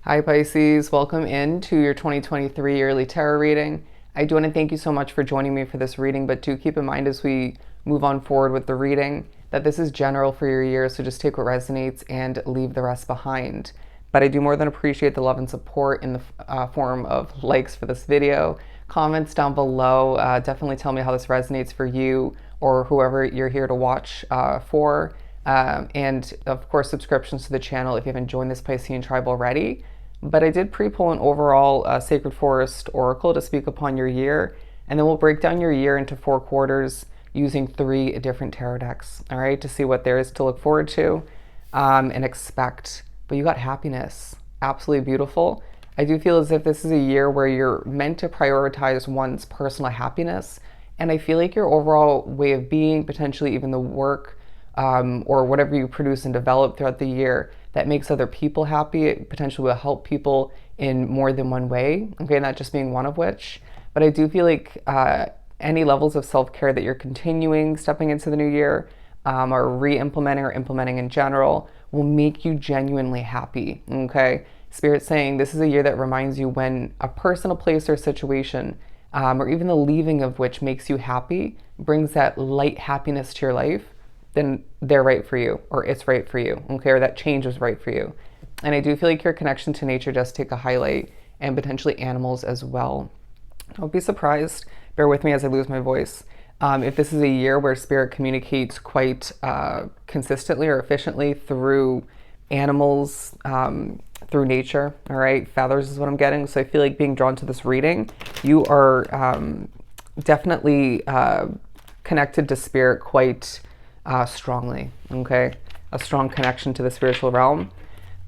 Hi Pisces, welcome into your 2023 yearly tarot reading. I do want to thank you so much for joining me for this reading, but do keep in mind as we move on forward with the reading that this is general for your year, so just take what resonates and leave the rest behind. But I do more than appreciate the love and support in the form of likes for this video, comments down below. Definitely tell me how this resonates for you or whoever you're here to watch for. And of course, subscriptions to the channel if you haven't joined this Piscean tribe already. But I did pre-pull an overall Sacred Forest Oracle to speak upon your year, and then we'll break down your year into 4 quarters using 3 different tarot decks, all right, to see what there is to look forward to and expect. But you got happiness, absolutely beautiful. I do feel as if this is a year where you're meant to prioritize one's personal happiness, and I feel like your overall way of being, potentially even the work or whatever you produce and develop throughout the year that makes other people happy, it potentially will help people in more than one way, okay, not just being one of which. But I do feel like any levels of self-care that you're continuing stepping into the new year or re-implementing or implementing in general will make you genuinely happy, okay? Spirit's saying this is a year that reminds you when a person, a place, or situation, or even the leaving of which makes you happy, brings that light happiness to your life, then they're right for you, or it's right for you, okay, or that change was right for you. And I do feel like your connection to nature does take a highlight, and potentially animals as well. Don't be surprised, bear with me as I lose my voice, if this is a year where Spirit communicates quite consistently or efficiently through animals, through nature, all right? Feathers is what I'm getting. So I feel like being drawn to this reading, you are definitely connected to Spirit quite strongly, okay? A strong connection to the spiritual realm.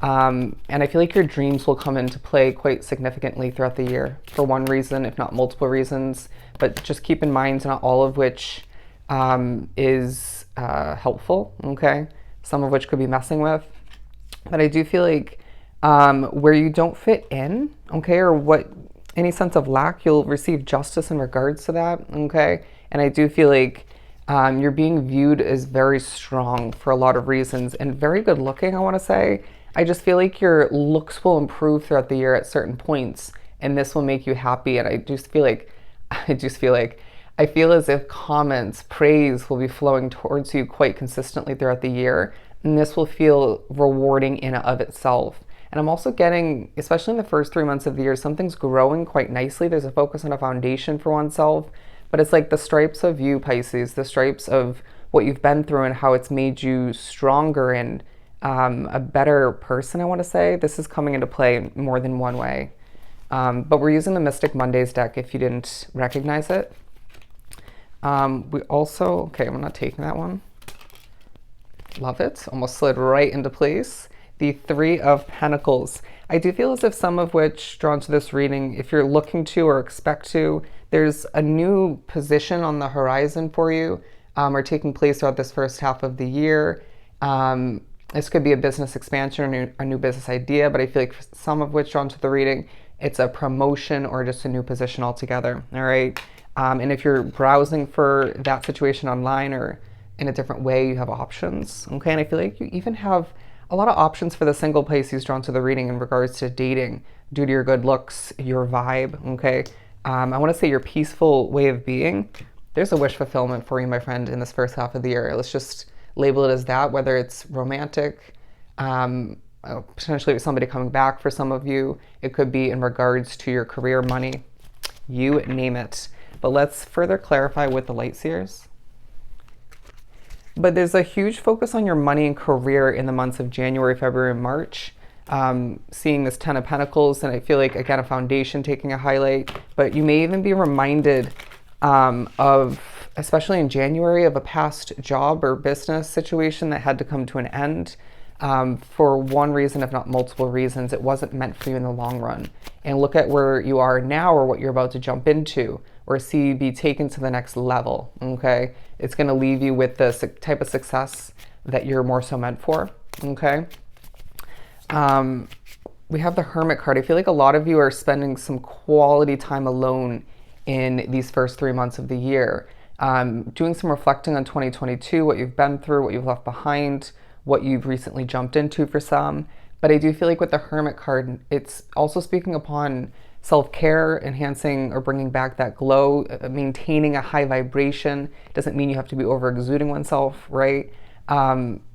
And I feel like your dreams will come into play quite significantly throughout the year for one reason, if not multiple reasons. But just keep in mind, not all of which is helpful, okay? Some of which could be messing with. But I do feel like where you don't fit in, okay, or what any sense of lack, you'll receive justice in regards to that, okay? And I do feel like you're being viewed as very strong for a lot of reasons and very good looking, I want to say. I just feel like your looks will improve throughout the year at certain points, and this will make you happy. And I feel as if comments, praise will be flowing towards you quite consistently throughout the year, and this will feel rewarding in and of itself. And I'm also getting, especially in the first 3 months of the year, something's growing quite nicely. There's a focus on a foundation for oneself. But it's like the stripes of you, Pisces, the stripes of what you've been through and how it's made you stronger and a better person, I want to say. This is coming into play more than one way. But we're using the Mystic Mondays deck if you didn't recognize it. We also, okay, I'm not taking that one. Love it. Almost slid right into place. The 3 of Pentacles. I do feel as if some of which, drawn to this reading, if you're looking to or expect to, there's a new position on the horizon for you or taking place throughout this first half of the year. This could be a business expansion or a new business idea, but I feel like some of which, drawn to the reading, it's a promotion or just a new position altogether, all right? And if you're browsing for that situation online or in a different way, you have options, okay? And I feel like you even have a lot of options for the single Pisces drawn to the reading in regards to dating due to your good looks, your vibe, okay? I want to say your peaceful way of being. There's a wish fulfillment for you, my friend, in this first half of the year. Let's just label it as that, whether it's romantic, potentially with somebody coming back for some of you. It could be in regards to your career, money, you name it. But let's further clarify with the light seers. But there's a huge focus on your money and career in the months of January, February, and March. Seeing this 10 of Pentacles, and I feel like, again, a foundation taking a highlight. But you may even be reminded of, especially in January, of a past job or business situation that had to come to an end for one reason, if not multiple reasons. It wasn't meant for you in the long run. And look at where you are now or what you're about to jump into or see be taken to the next level, okay? It's going to leave you with the type of success that you're more so meant for, okay? We have the Hermit card. I feel like a lot of you are spending some quality time alone in these first 3 months of the year, doing some reflecting on 2022, what you've been through, what you've left behind, what you've recently jumped into for some. But I do feel like with the Hermit card, it's also speaking upon self-care, enhancing or bringing back that glow, maintaining a high vibration. Doesn't mean you have to be over exuding oneself, right?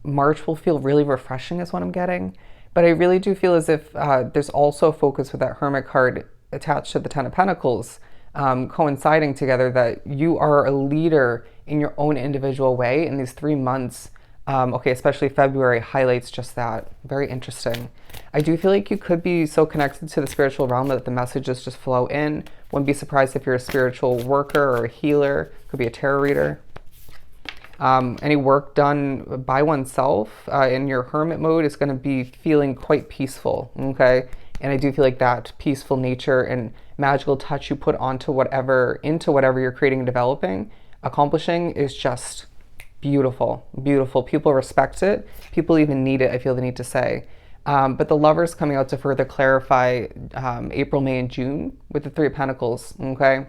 March will feel really refreshing is what I'm getting. But I really do feel as if there's also a focus with that Hermit card attached to the Ten of Pentacles, coinciding together, that you are a leader in your own individual way in these 3 months. Okay, especially February highlights just that. Very interesting. I do feel like you could be so connected to the spiritual realm that the messages just flow in. Wouldn't be surprised if you're a spiritual worker or a healer. Could be a tarot reader. Any work done by oneself in your hermit mode is going to be feeling quite peaceful, okay? And I do feel like that peaceful nature and magical touch you put into whatever you're creating and developing, accomplishing, is just beautiful, beautiful. People respect it. People even need it, I feel the need to say. But the Lovers coming out to further clarify April, May, and June with the Three of Pentacles, okay?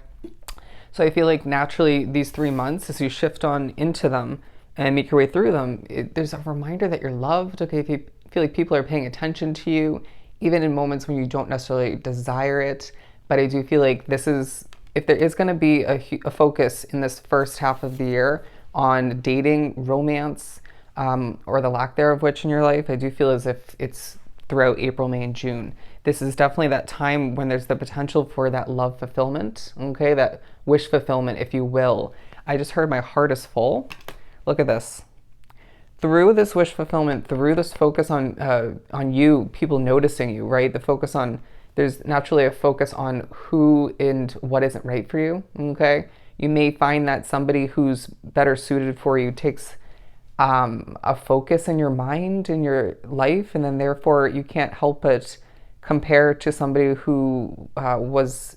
So I feel like naturally these 3 months, as you shift on into them and make your way through them, there's a reminder that you're loved, okay? If you feel like people are paying attention to you, even in moments when you don't necessarily desire it. But I do feel like this is, if there is going to be a focus in this first half of the year on dating, romance, or the lack thereof which in your life, I do feel as if it's throughout April, May, and June. This is definitely that time when there's the potential for that love fulfillment, okay? That wish fulfillment, if you will. I just heard my heart is full. Look at this. Through this wish fulfillment, through this focus on you, people noticing you, right? The focus on, there's naturally a focus on who and what isn't right for you, okay? You may find that somebody who's better suited for you takes a focus in your mind, in your life, and then therefore you can't help but compare to somebody who was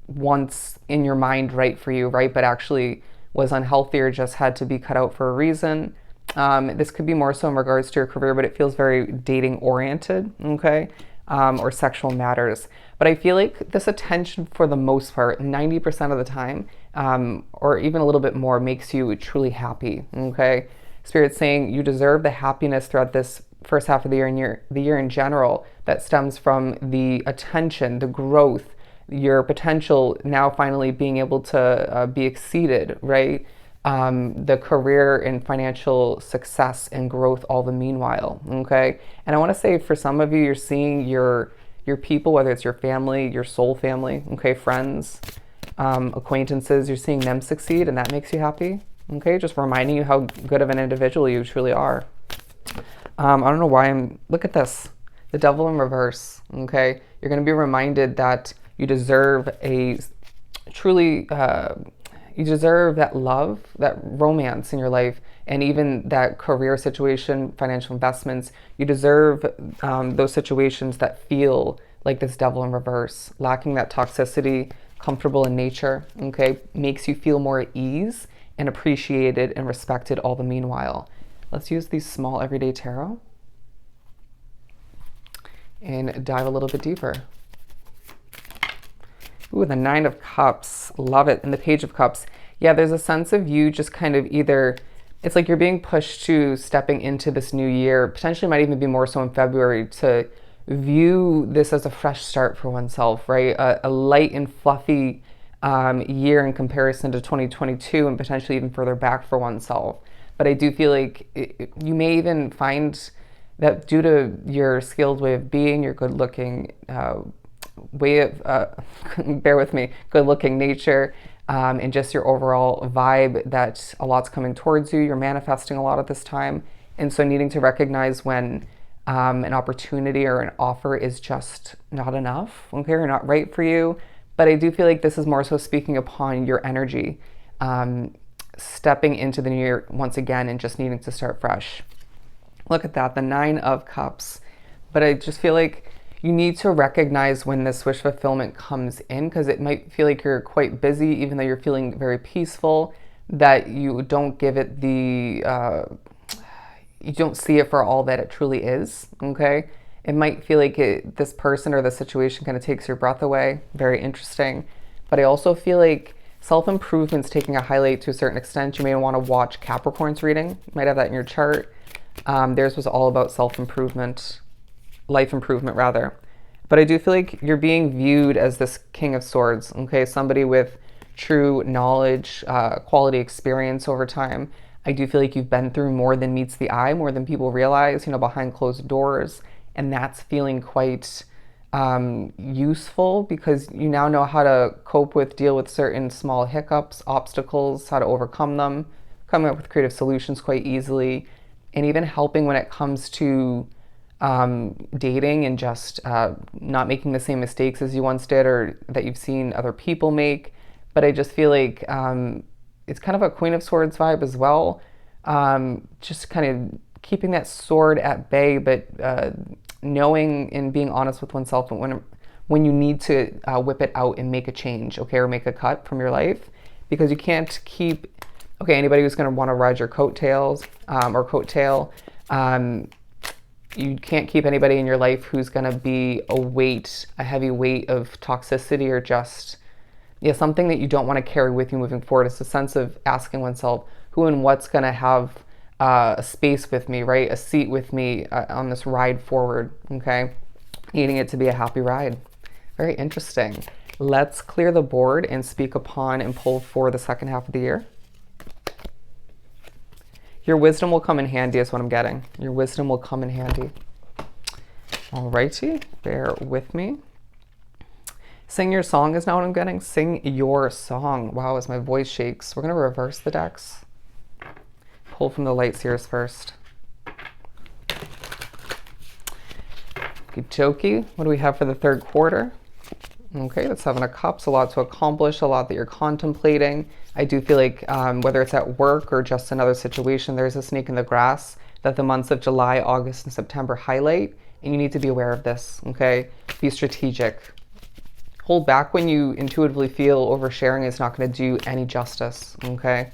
once in your mind right for you, right? But actually was unhealthy or just had to be cut out for a reason. This could be more so in regards to your career, but it feels very dating oriented, okay? Or sexual matters. But I feel like this attention, for the most part, 90% of the time, or even a little bit more, makes you truly happy, okay? Spirit's saying you deserve the happiness throughout this first half of the year and the year in general that stems from the attention, the growth, your potential now finally being able to be exceeded, right? The career and financial success and growth all the meanwhile, okay? And I want to say for some of you, you're seeing your people, whether it's your family, your soul family, okay, friends, acquaintances, you're seeing them succeed, and that makes you happy, okay? Just reminding you how good of an individual you truly are. I don't know why look at this, the Devil in reverse, okay? You're going to be reminded that you deserve you deserve that love, that romance in your life, and even that career situation, financial investments. You deserve those situations that feel like this Devil in reverse, lacking that toxicity, comfortable in nature, okay? Makes you feel more at ease and appreciated and respected all the meanwhile. Let's use these small everyday tarot and dive a little bit deeper. Ooh, the Nine of Cups, love it. And the Page of Cups. Yeah, there's a sense of you just kind of either, it's like you're being pushed to stepping into this new year, potentially might even be more so in February, to view this as a fresh start for oneself, right? A light and fluffy year in comparison to 2022 and potentially even further back for oneself. But I do feel like you may even find that due to your skilled way of being, your good looking way of, bear with me, good looking nature, and just your overall vibe, that a lot's coming towards you. You're manifesting a lot at this time. And so needing to recognize when an opportunity or an offer is just not enough, okay, or not right for you. But I do feel like this is more so speaking upon your energy, stepping into the new year once again and just needing to start fresh. Look at that, the Nine of Cups. But I just feel like you need to recognize when this wish fulfillment comes in, because it might feel like you're quite busy, even though you're feeling very peaceful, that you don't give it the, you don't see it for all that it truly is, okay? It might feel like this person or the situation kind of takes your breath away. Very interesting. But I also feel like self-improvement's taking a highlight to a certain extent. You may want to watch Capricorn's reading. You might have that in your chart. Theirs was all about self-improvement. life improvement rather. But I do feel like you're being viewed as this King of Swords, okay? Somebody with true knowledge, quality experience over time. I do feel like you've been through more than meets the eye, more than people realize, behind closed doors. And that's feeling quite useful because you now know how to cope with, deal with certain small hiccups, obstacles, how to overcome them, coming up with creative solutions quite easily, and even helping when it comes to dating and just not making the same mistakes as you once did or that you've seen other people make. But I just feel like it's kind of a Queen of Swords vibe as well. Just kind of keeping that sword at bay, but knowing and being honest with oneself when you need to whip it out and make a change, okay, or make a cut from your life, because you can't keep, okay, anybody who's going to want to ride your coattails or coattail, you can't keep anybody in your life who's going to be a heavy weight of toxicity or just, something that you don't want to carry with you moving forward. It's a sense of asking oneself, who and what's going to have a space with me, right? A seat with me on this ride forward, okay? Needing it to be a happy ride. Very interesting. Let's clear the board and speak upon and pull for the second half of the year. Your wisdom will come in handy is what I'm getting. Your wisdom will come in handy. Alrighty, bear with me. Sing your song is now what I'm getting. Sing your song. Wow, as my voice shakes. We're going to reverse the decks. Pull from the light seers first. Okie-dokie. What do we have for the third quarter? Okay, that's Seven of Cups. A lot to accomplish, a lot that you're contemplating. I do feel like whether it's at work or just another situation, there's a snake in the grass that the months of July, August, and September highlight, and you need to be aware of this, okay? Be strategic. Hold back when you intuitively feel oversharing is not going to do any justice, okay?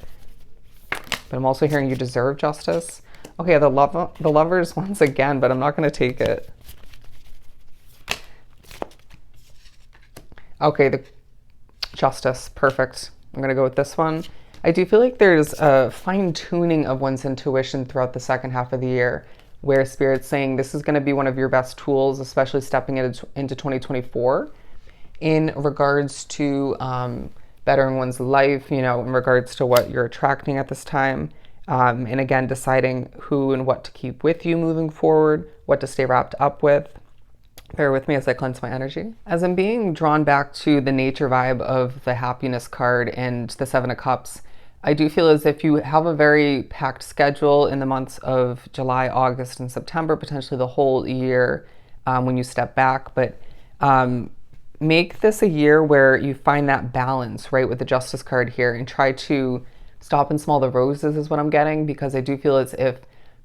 But I'm also hearing you deserve justice. Okay, the lovers once again, but I'm not going to take it. Okay, the justice, perfect. I'm going to go with this one. I do feel like there's a fine-tuning of one's intuition throughout the second half of the year, where Spirit's saying this is going to be one of your best tools, especially stepping into 2024, in regards to bettering one's life, in regards to what you're attracting at this time. And again, deciding who and what to keep with you moving forward, what to stay wrapped up with. Bear with me as I cleanse my energy. As I'm being drawn back to the nature vibe of the happiness card and the Seven of Cups, I do feel as if you have a very packed schedule in the months of July, August, and September, potentially the whole year when you step back. But make this a year where you find that balance, right, with the Justice card here, and try to stop and smell the roses is what I'm getting, because I do feel as if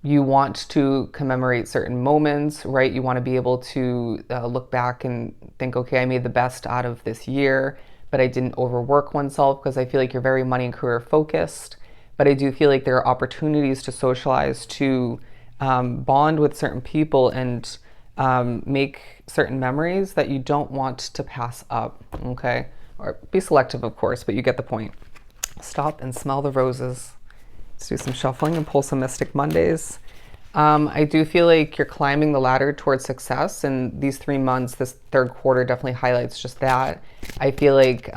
you want to commemorate certain moments, right? You want to be able to look back and think, okay, I made the best out of this year, but I didn't overwork oneself, because I feel like you're very money and career focused. But I do feel like there are opportunities to socialize, to bond with certain people and make certain memories that you don't want to pass up, okay? Or be selective, of course, but you get the point. Stop and smell the roses. Let's do some shuffling and pull some Mystic Mondays. I do feel like you're climbing the ladder towards success, and these 3 months, this third quarter definitely highlights just that. I feel like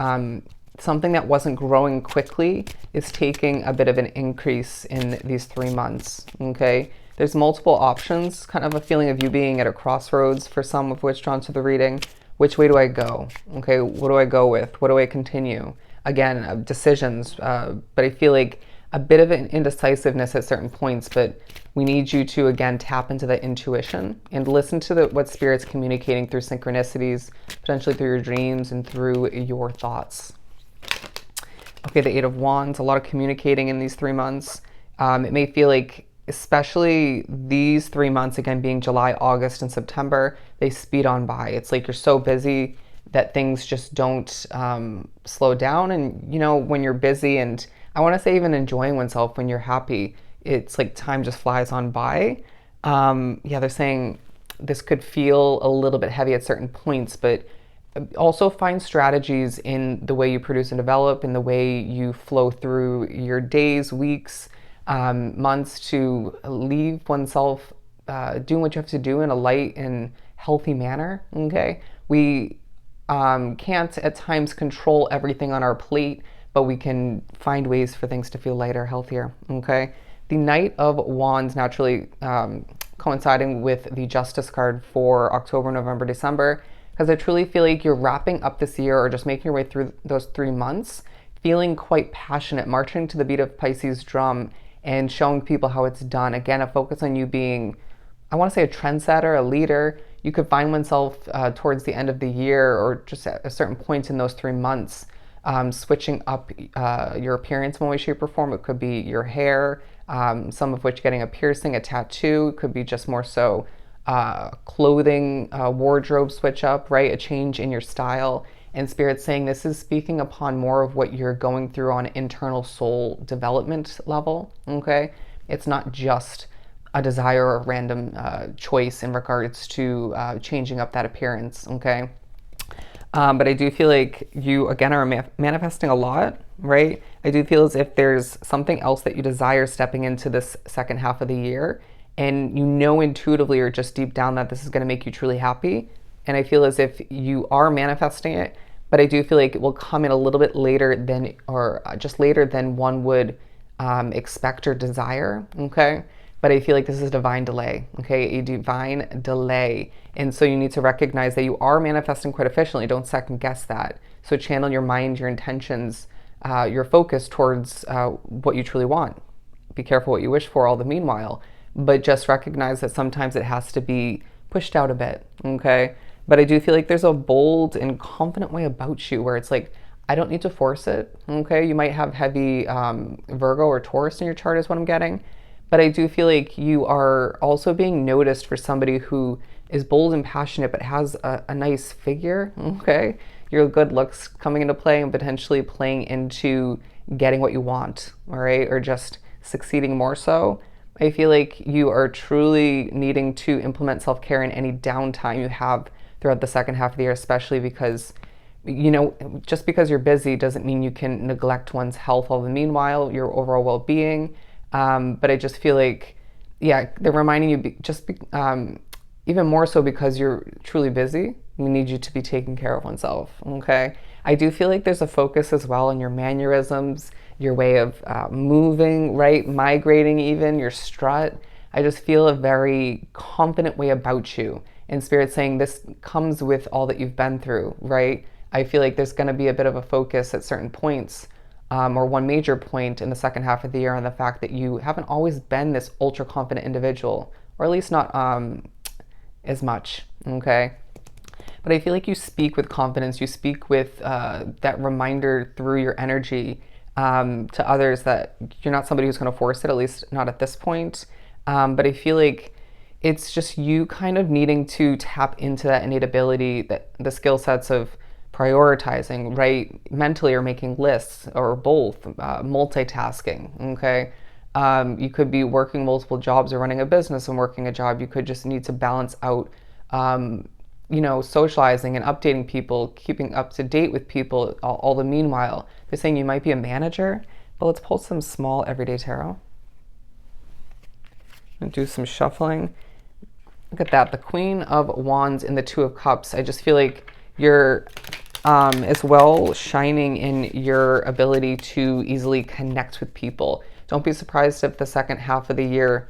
something that wasn't growing quickly is taking a bit of an increase in these 3 months, okay? There's multiple options, kind of a feeling of you being at a crossroads for some of which drawn to the reading. Which way do I go? Okay, what do I go with? What do I continue? Again, decisions, but I feel like a bit of an indecisiveness at certain points, but we need you to, again, tap into the intuition and listen to what Spirit's communicating through synchronicities, potentially through your dreams and through your thoughts. Okay, the Eight of Wands, a lot of communicating in these 3 months. It may feel like, especially these 3 months, again, being July, August, and September, they speed on by. It's like you're so busy that things just don't slow down. And, when you're busy, and I want to say even enjoying oneself when you're happy, it's like time just flies on by. They're saying this could feel a little bit heavy at certain points, but also find strategies in the way you produce and develop, in the way you flow through your days, weeks, months, to leave oneself doing what you have to do in a light and healthy manner. Okay, we can't at times control everything on our plate, but we can find ways for things to feel lighter, healthier. Okay, the Knight of Wands naturally coinciding with the Justice card for October, November, December, because I truly feel like you're wrapping up this year or just making your way through those 3 months, feeling quite passionate, marching to the beat of Pisces drum and showing people how it's done. Again, a focus on you being, I want to say, a trendsetter, a leader. You could find oneself towards the end of the year or just at a certain point in those 3 months, switching up your appearance in one way, shape, or form. It could be your hair, some of which getting a piercing, a tattoo. It could be just more so clothing, wardrobe switch up, right? A change in your style. And Spirit's saying this is speaking upon more of what you're going through on internal soul development level, okay? It's not just a desire or a random choice in regards to changing up that appearance, okay? But I do feel like you, again, are manifesting a lot, right? I do feel as if there's something else that you desire stepping into this second half of the year, and you know intuitively or just deep down that this is going to make you truly happy. And I feel as if you are manifesting it, but I do feel like it will come in a little bit later than, or just later than one would expect or desire, okay? But I feel like this is a divine delay, okay? A divine delay. And so you need to recognize that you are manifesting quite efficiently. Don't second guess that. So channel your mind, your intentions, your focus towards what you truly want. Be careful what you wish for all the meanwhile, but just recognize that sometimes it has to be pushed out a bit, okay? But I do feel like there's a bold and confident way about you where it's like, I don't need to force it, okay? You might have heavy Virgo or Taurus in your chart is what I'm getting. But I do feel like you are also being noticed for somebody who is bold and passionate but has a nice figure, okay? Your good looks coming into play and potentially playing into getting what you want, all right? Or just succeeding more so. I feel like you are truly needing to implement self-care in any downtime you have throughout the second half of the year, especially because, you know, just because you're busy doesn't mean you can neglect one's health all the meanwhile, your overall well-being. But I just feel like, yeah, they're reminding you even more so because you're truly busy. We need you to be taking care of oneself, okay? I do feel like there's a focus as well on your mannerisms, your way of moving, right? Migrating even, your strut. I just feel a very confident way about you. And Spirit's saying this comes with all that you've been through, right? I feel like there's going to be a bit of a focus at certain points, or one major point in the second half of the year on the fact that you haven't always been this ultra confident individual, or at least not as much, okay? But I feel like you speak with confidence. You speak with that reminder through your energy to others that you're not somebody who's going to force it, at least not at this point. But I feel like it's just you kind of needing to tap into that innate ability, that the skill sets of prioritizing, right? Mentally, or making lists, or both, multitasking, okay? You could be working multiple jobs or running a business and working a job. You could just need to balance out, you know, socializing and updating people, keeping up to date with people, all the meanwhile. They're saying you might be a manager, but let's pull some small everyday tarot and do some shuffling. Look at that, the Queen of Wands and the Two of Cups. I just feel like you're as well shining in your ability to easily connect with people. Don't be surprised if the second half of the year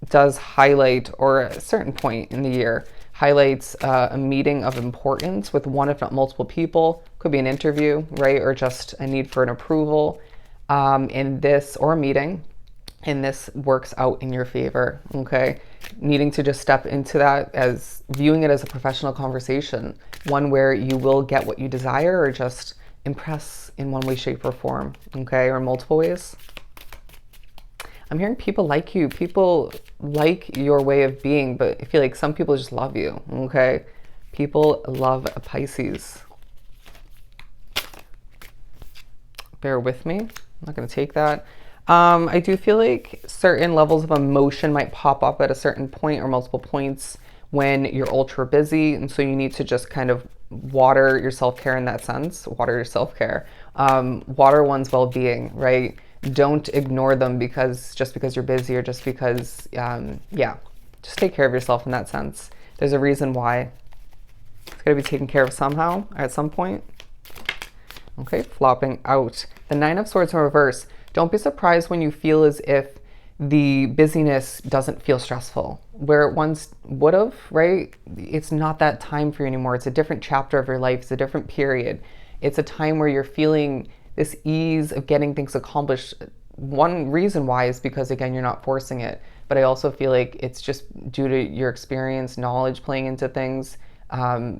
does highlight, or a certain point in the year, highlights a meeting of importance with one, if not multiple people. Could be an interview, right? Or just a need for an approval in this, or a meeting. And this works out in your favor, okay? Needing to just step into that as viewing it as a professional conversation, one where you will get what you desire or just impress in one way, shape, or form, okay? Or multiple ways. I'm hearing people like you. People like your way of being, but I feel like some people just love you, okay? People love a Pisces. Bear with me. I'm not going to take that. I do feel like certain levels of emotion might pop up at a certain point or multiple points when you're ultra busy. And so you need to just kind of water your self-care in that sense. Water your self-care. Water one's well-being, right? don't ignore them just because you're busy, or just because, yeah, just take care of yourself in that sense. There's a reason why. It's going to be taken care of somehow at some point. Okay, flopping out. The Nine of Swords in reverse. Don't be surprised when you feel as if the busyness doesn't feel stressful, where it once would have, right? It's not that time for you anymore. It's a different chapter of your life. It's a different period. It's a time where you're feeling this ease of getting things accomplished. One reason why is because, again, you're not forcing it. But I also feel like it's just due to your experience, knowledge playing into things,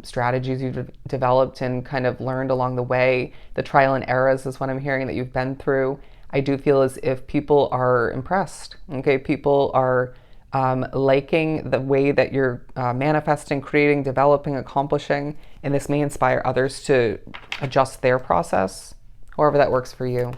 strategies you've developed and kind of learned along the way. The trial and errors is what I'm hearing that you've been through. I do feel as if people are impressed. Okay, people are liking the way that you're manifesting, creating, developing, accomplishing, and this may inspire others to adjust their process, however that works for you.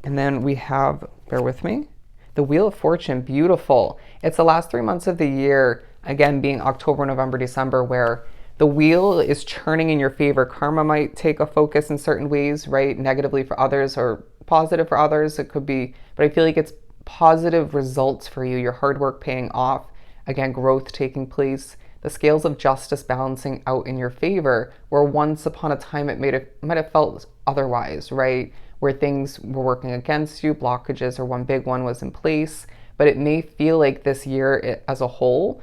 And then we have, bear with me, the Wheel of Fortune. Beautiful. It's the last 3 months of the year, again being October, November, December, where the wheel is churning in your favor. Karma might take a focus in certain ways, right? Negatively for others or positive for others. It could be, but I feel like it's positive results for you. Your hard work paying off. Again, growth taking place. The scales of justice balancing out in your favor, where once upon a time it might have felt otherwise, right? Where things were working against you, blockages, or one big one was in place. But it may feel like this year as a whole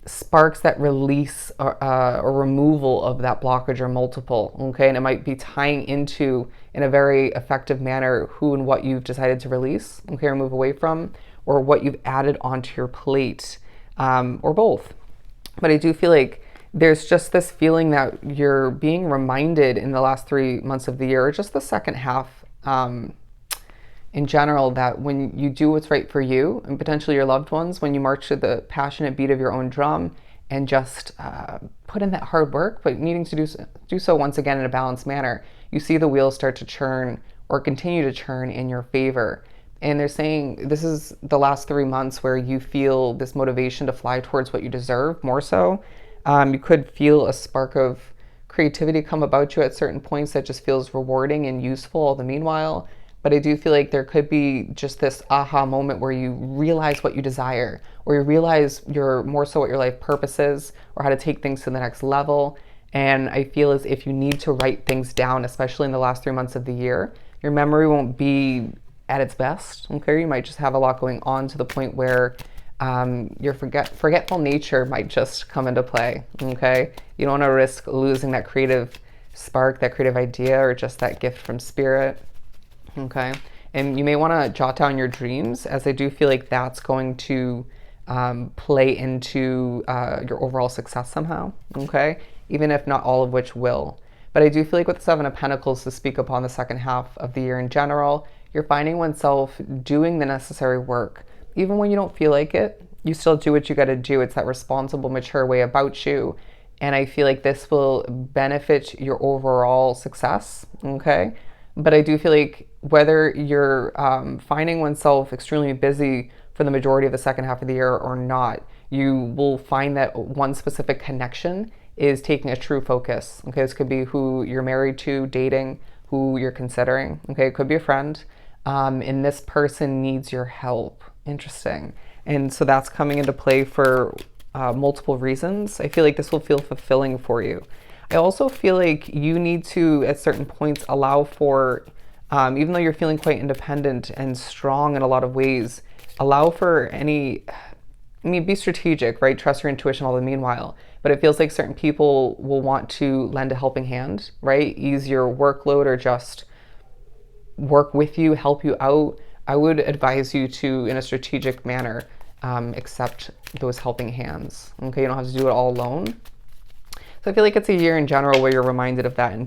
sparks that release or removal of that blockage or multiple, okay? And it might be tying into, in a very effective manner, who and what you've decided to release, okay, or move away from, or what you've added onto your plate, or both. But I do feel like there's just this feeling that you're being reminded in the last 3 months of the year, or just the second half, in general, that when you do what's right for you and potentially your loved ones, when you march to the passionate beat of your own drum and just put in that hard work, but needing to do so once again in a balanced manner, you see the wheels start to churn or continue to churn in your favor. And they're saying this is the last 3 months where you feel this motivation to fly towards what you deserve more so. You could feel a spark of creativity come about you at certain points that just feels rewarding and useful all the meanwhile. But I do feel like there could be just this aha moment where you realize what you desire, or you realize more so what your life purpose is, or how to take things to the next level. And I feel as if you need to write things down, especially in the last 3 months of the year. Your memory won't be at its best, okay? You might just have a lot going on to the point where your forgetful nature might just come into play, okay? You don't want to risk losing that creative spark, that creative idea, or just that gift from spirit. Okay, and you may want to jot down your dreams, as I do feel like that's going to play into your overall success somehow, okay? Even if not all of which will. But I do feel like with the Seven of Pentacles, to speak upon the second half of the year in general, you're finding oneself doing the necessary work. Even when you don't feel like it, you still do what you got to do. It's that responsible, mature way about you. And I feel like this will benefit your overall success, okay? But I do feel like whether you're finding oneself extremely busy for the majority of the second half of the year or not, you will find that one specific connection is taking a true focus. Okay, this could be who you're married to, dating, who you're considering. Okay, it could be a friend. And this person needs your help. Interesting. And so that's coming into play for multiple reasons. I feel like this will feel fulfilling for you. I also feel like you need to, at certain points, allow for, even though you're feeling quite independent and strong in a lot of ways, allow for be strategic, right? Trust your intuition all the meanwhile. But it feels like certain people will want to lend a helping hand, right? Ease your workload or just work with you, help you out. I would advise you to, in a strategic manner, accept those helping hands. Okay, you don't have to do it all alone. So I feel like it's a year in general where you're reminded of that,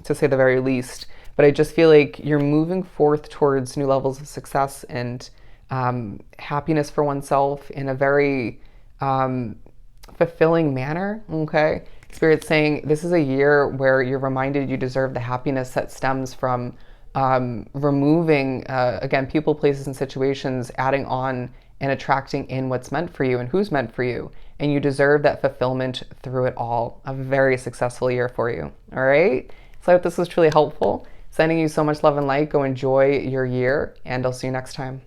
to say the very least. But I just feel like you're moving forth towards new levels of success and happiness for oneself in a very fulfilling manner, okay? Spirit's saying this is a year where you're reminded you deserve the happiness that stems from removing, again, people, places, and situations, adding on and attracting in what's meant for you and who's meant for you. And you deserve that fulfillment through it all. A very successful year for you, all right? So I hope this was truly helpful. Sending you so much love and light. Go enjoy your year, and I'll see you next time.